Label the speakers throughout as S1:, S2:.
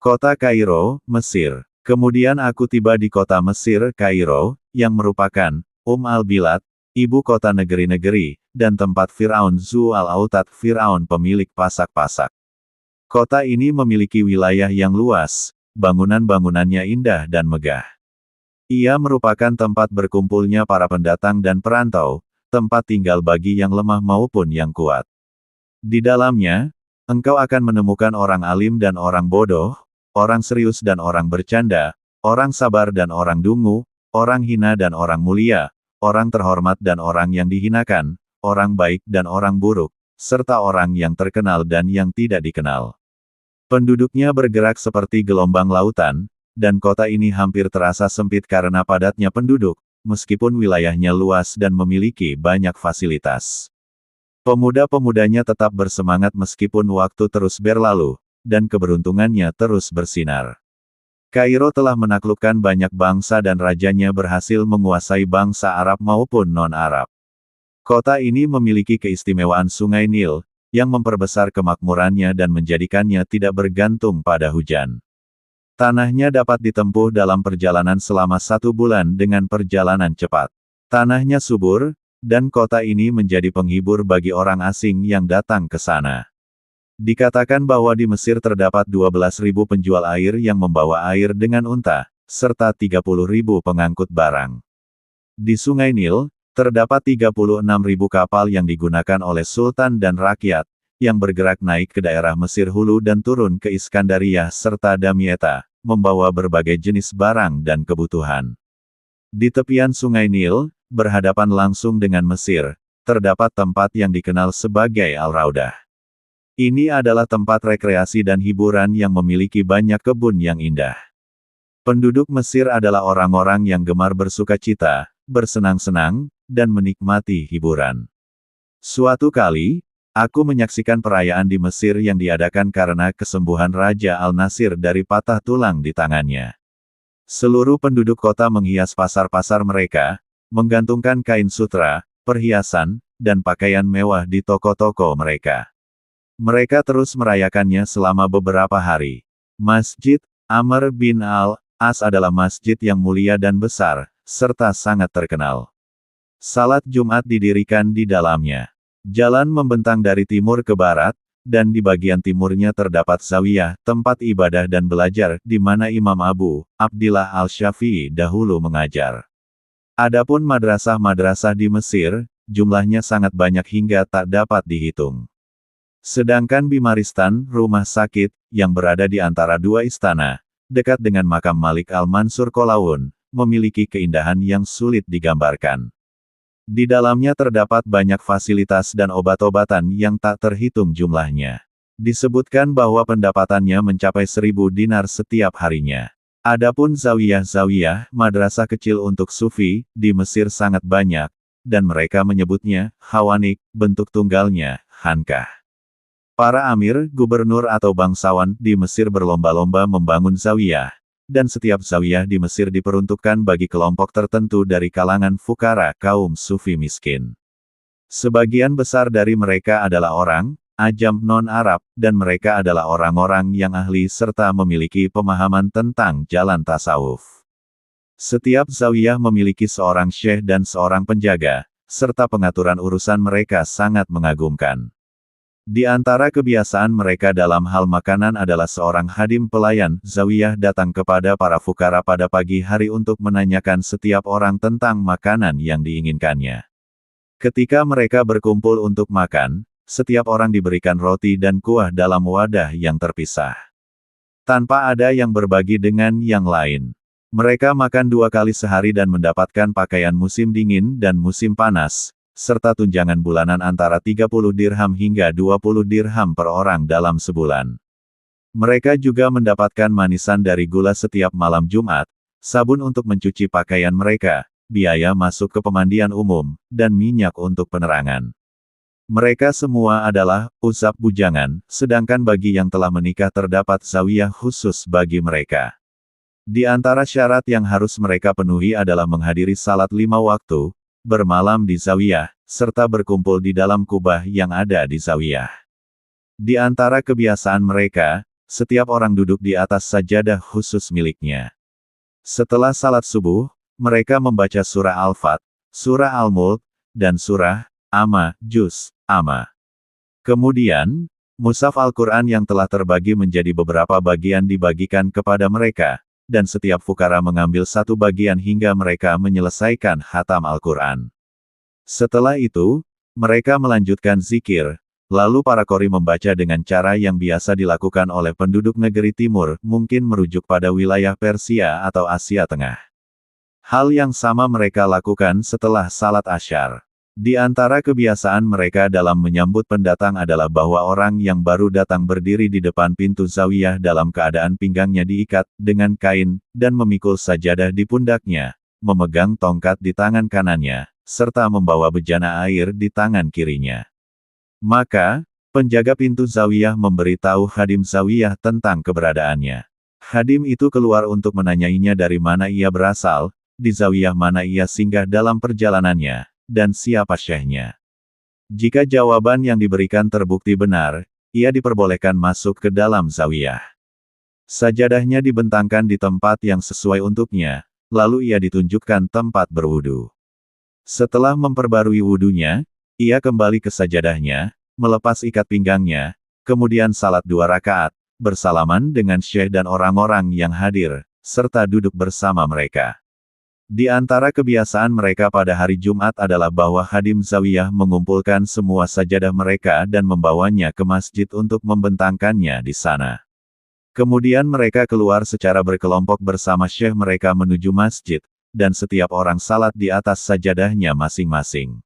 S1: Kota Kairo, Mesir. Kemudian aku tiba di kota Mesir, Kairo, yang merupakan al-Bilad, ibu kota negeri-negeri, dan tempat Fir'aun Zu al-Autad, Fir'aun pemilik pasak-pasak. Kota ini memiliki wilayah yang luas, bangunan-bangunannya indah dan megah. Ia merupakan tempat berkumpulnya para pendatang dan perantau, tempat tinggal bagi yang lemah maupun yang kuat. Di dalamnya, engkau akan menemukan orang alim dan orang bodoh, orang serius dan orang bercanda, orang sabar dan orang dungu, orang hina dan orang mulia, orang terhormat dan orang yang dihinakan, orang baik dan orang buruk, serta orang yang terkenal dan yang tidak dikenal. Penduduknya bergerak seperti gelombang lautan, dan kota ini hampir terasa sempit karena padatnya penduduk, meskipun wilayahnya luas dan memiliki banyak fasilitas. Pemuda-pemudanya tetap bersemangat meskipun waktu terus berlalu, dan keberuntungannya terus bersinar. Kairo telah menaklukkan banyak bangsa dan rajanya berhasil menguasai bangsa Arab maupun non-Arab. Kota ini memiliki keistimewaan Sungai Nil, yang memperbesar kemakmurannya dan menjadikannya tidak bergantung pada hujan. Tanahnya dapat ditempuh dalam perjalanan selama 1 bulan dengan perjalanan cepat. Tanahnya subur, dan kota ini menjadi penghibur bagi orang asing yang datang ke sana. Dikatakan bahwa di Mesir terdapat 12.000 penjual air yang membawa air dengan unta, serta 30.000 pengangkut barang. Di Sungai Nil, terdapat 36.000 kapal yang digunakan oleh sultan dan rakyat, yang bergerak naik ke daerah Mesir Hulu dan turun ke Iskandariyah serta Damietta, membawa berbagai jenis barang dan kebutuhan. Di tepian Sungai Nil, berhadapan langsung dengan Mesir, terdapat tempat yang dikenal sebagai Al-Raudah. Ini adalah tempat rekreasi dan hiburan yang memiliki banyak kebun yang indah. Penduduk Mesir adalah orang-orang yang gemar bersukacita, bersenang-senang, dan menikmati hiburan. Suatu kali, aku menyaksikan perayaan di Mesir yang diadakan karena kesembuhan Raja Al-Nasir dari patah tulang di tangannya. Seluruh penduduk kota menghias pasar-pasar mereka, menggantungkan kain sutra, perhiasan, dan pakaian mewah di toko-toko mereka. Mereka terus merayakannya selama beberapa hari. Masjid Amr bin Al-As adalah masjid yang mulia dan besar, serta sangat terkenal. Salat Jumat didirikan di dalamnya. Jalan membentang dari timur ke barat, dan di bagian timurnya terdapat zawiyah, tempat ibadah dan belajar, di mana Imam Abu Abdillah Al-Syafi'i dahulu mengajar. Adapun madrasah-madrasah di Mesir, jumlahnya sangat banyak hingga tak dapat dihitung. Sedangkan Bimaristan, rumah sakit, yang berada di antara dua istana, dekat dengan makam Malik Al-Mansur Qolaun, memiliki keindahan yang sulit digambarkan. Di dalamnya terdapat banyak fasilitas dan obat-obatan yang tak terhitung jumlahnya. Disebutkan bahwa pendapatannya mencapai 1.000 dinar setiap harinya. Adapun zawiyah-zawiyah, madrasah kecil untuk sufi, di Mesir sangat banyak, dan mereka menyebutnya hawanik, bentuk tunggalnya hankah. Para amir, gubernur atau bangsawan di Mesir berlomba-lomba membangun zawiyah, dan setiap zawiyah di Mesir diperuntukkan bagi kelompok tertentu dari kalangan fukara kaum sufi miskin. Sebagian besar dari mereka adalah orang ajam non-Arab, dan mereka adalah orang-orang yang ahli serta memiliki pemahaman tentang jalan tasawuf. Setiap zawiyah memiliki seorang syekh dan seorang penjaga, serta pengaturan urusan mereka sangat mengagumkan. Di antara kebiasaan mereka dalam hal makanan adalah seorang hadim pelayan zawiyah datang kepada para fukara pada pagi hari untuk menanyakan setiap orang tentang makanan yang diinginkannya. Ketika mereka berkumpul untuk makan, setiap orang diberikan roti dan kuah dalam wadah yang terpisah. Tanpa ada yang berbagi dengan yang lain. Mereka makan 2 kali sehari dan mendapatkan pakaian musim dingin dan musim panas, serta tunjangan bulanan antara 30 dirham hingga 20 dirham per orang dalam sebulan. Mereka juga mendapatkan manisan dari gula setiap malam Jumat, sabun untuk mencuci pakaian mereka, biaya masuk ke pemandian umum, dan minyak untuk penerangan. Mereka semua adalah usab bujangan, sedangkan bagi yang telah menikah terdapat zawiyah khusus bagi mereka. Di antara syarat yang harus mereka penuhi adalah menghadiri salat 5 waktu, bermalam di zawiyah, serta berkumpul di dalam kubah yang ada di zawiyah. Di antara kebiasaan mereka, setiap orang duduk di atas sajadah khusus miliknya. Setelah salat subuh, mereka membaca surah Al-Fat, surah Al-Mulk, dan surah Amma, juz Amma. Kemudian, mushaf Al-Quran yang telah terbagi menjadi beberapa bagian dibagikan kepada mereka, dan setiap fukara mengambil satu bagian hingga mereka menyelesaikan khatam Al-Quran. Setelah itu, mereka melanjutkan zikir, lalu para qori membaca dengan cara yang biasa dilakukan oleh penduduk negeri timur, mungkin merujuk pada wilayah Persia atau Asia Tengah. Hal yang sama mereka lakukan setelah salat Asyar. Di antara kebiasaan mereka dalam menyambut pendatang adalah bahwa orang yang baru datang berdiri di depan pintu zawiyah dalam keadaan pinggangnya diikat dengan kain, dan memikul sajadah di pundaknya, memegang tongkat di tangan kanannya, serta membawa bejana air di tangan kirinya. Maka, penjaga pintu zawiyah memberitahu khadim zawiyah tentang keberadaannya. Khadim itu keluar untuk menanyainya dari mana ia berasal, di zawiyah mana ia singgah dalam perjalanannya, dan siapa syekhnya. Jika jawaban yang diberikan terbukti benar, ia diperbolehkan masuk ke dalam zawiyah. Sajadahnya dibentangkan di tempat yang sesuai untuknya, lalu ia ditunjukkan tempat berwudu. Setelah memperbarui wudunya, ia kembali ke sajadahnya, melepas ikat pinggangnya, kemudian salat 2 rakaat, bersalaman dengan syekh dan orang-orang yang hadir, serta duduk bersama mereka. Di antara kebiasaan mereka pada hari Jumat adalah bahwa khadim zawiyah mengumpulkan semua sajadah mereka dan membawanya ke masjid untuk membentangkannya di sana. Kemudian mereka keluar secara berkelompok bersama syekh mereka menuju masjid, dan setiap orang salat di atas sajadahnya masing-masing.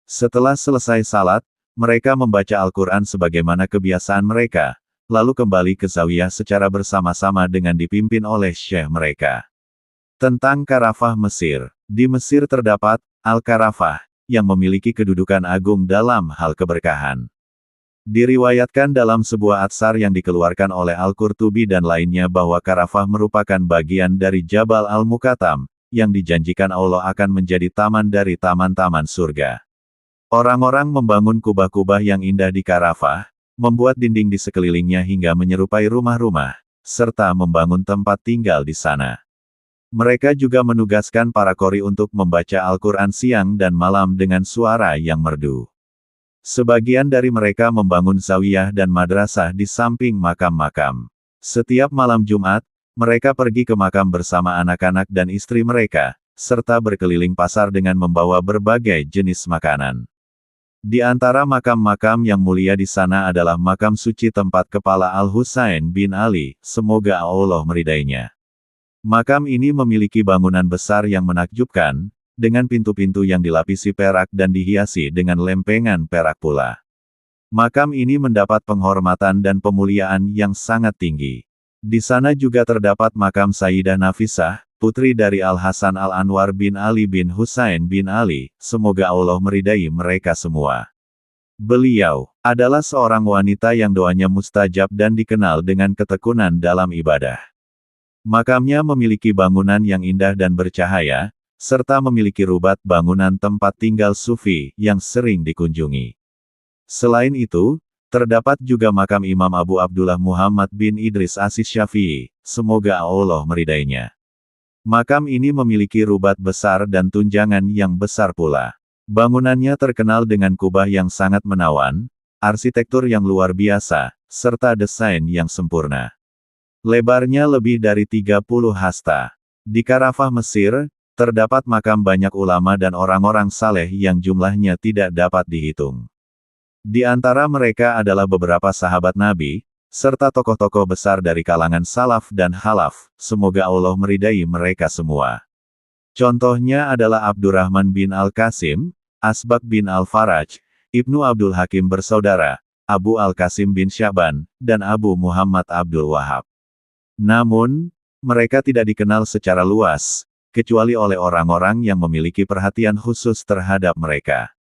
S1: Setelah selesai salat, mereka membaca Al-Quran sebagaimana kebiasaan mereka, lalu kembali ke zawiyah secara bersama-sama dengan dipimpin oleh syekh mereka. Tentang Karafah Mesir. Di Mesir terdapat Al-Karafah, yang memiliki kedudukan agung dalam hal keberkahan. Diriwayatkan dalam sebuah atsar yang dikeluarkan oleh Al-Qurtubi dan lainnya bahwa Karafah merupakan bagian dari Jabal Al-Mukatam, yang dijanjikan Allah akan menjadi taman dari taman-taman surga. Orang-orang membangun kubah-kubah yang indah di Karafah, membuat dinding di sekelilingnya hingga menyerupai rumah-rumah, serta membangun tempat tinggal di sana. Mereka juga menugaskan para qori untuk membaca Al-Quran siang dan malam dengan suara yang merdu. Sebagian dari mereka membangun zawiyah dan madrasah di samping makam-makam. Setiap malam Jumat, mereka pergi ke makam bersama anak-anak dan istri mereka, serta berkeliling pasar dengan membawa berbagai jenis makanan. Di antara makam-makam yang mulia di sana adalah makam suci tempat kepala Al-Husain bin Ali, semoga Allah meridainya. Makam ini memiliki bangunan besar yang menakjubkan, dengan pintu-pintu yang dilapisi perak dan dihiasi dengan lempengan perak pula. Makam ini mendapat penghormatan dan pemuliaan yang sangat tinggi. Di sana juga terdapat makam Sayyidah Nafisah, putri dari Al-Hasan Al-Anwar bin Ali bin Husain bin Ali, semoga Allah meridai mereka semua. Beliau adalah seorang wanita yang doanya mustajab dan dikenal dengan ketekunan dalam ibadah. Makamnya memiliki bangunan yang indah dan bercahaya, serta memiliki rubat bangunan tempat tinggal sufi yang sering dikunjungi. Selain itu, terdapat juga makam Imam Abu Abdullah Muhammad bin Idris As-Syafi'i, semoga Allah meridainya. Makam ini memiliki rubat besar dan tunjangan yang besar pula. Bangunannya terkenal dengan kubah yang sangat menawan, arsitektur yang luar biasa, serta desain yang sempurna. Lebarnya lebih dari 30 hasta. Di Karafah Mesir, terdapat makam banyak ulama dan orang-orang saleh yang jumlahnya tidak dapat dihitung. Di antara mereka adalah beberapa sahabat Nabi, serta tokoh-tokoh besar dari kalangan salaf dan khalaf, semoga Allah meridai mereka semua. Contohnya adalah Abdurrahman bin Al-Qasim, Asbaq bin Al-Faraj, Ibnu Abdul Hakim bersaudara, Abu Al-Qasim bin Syaban, dan Abu Muhammad Abdul Wahab. Namun, mereka tidak dikenal secara luas, kecuali oleh orang-orang yang memiliki perhatian khusus terhadap mereka.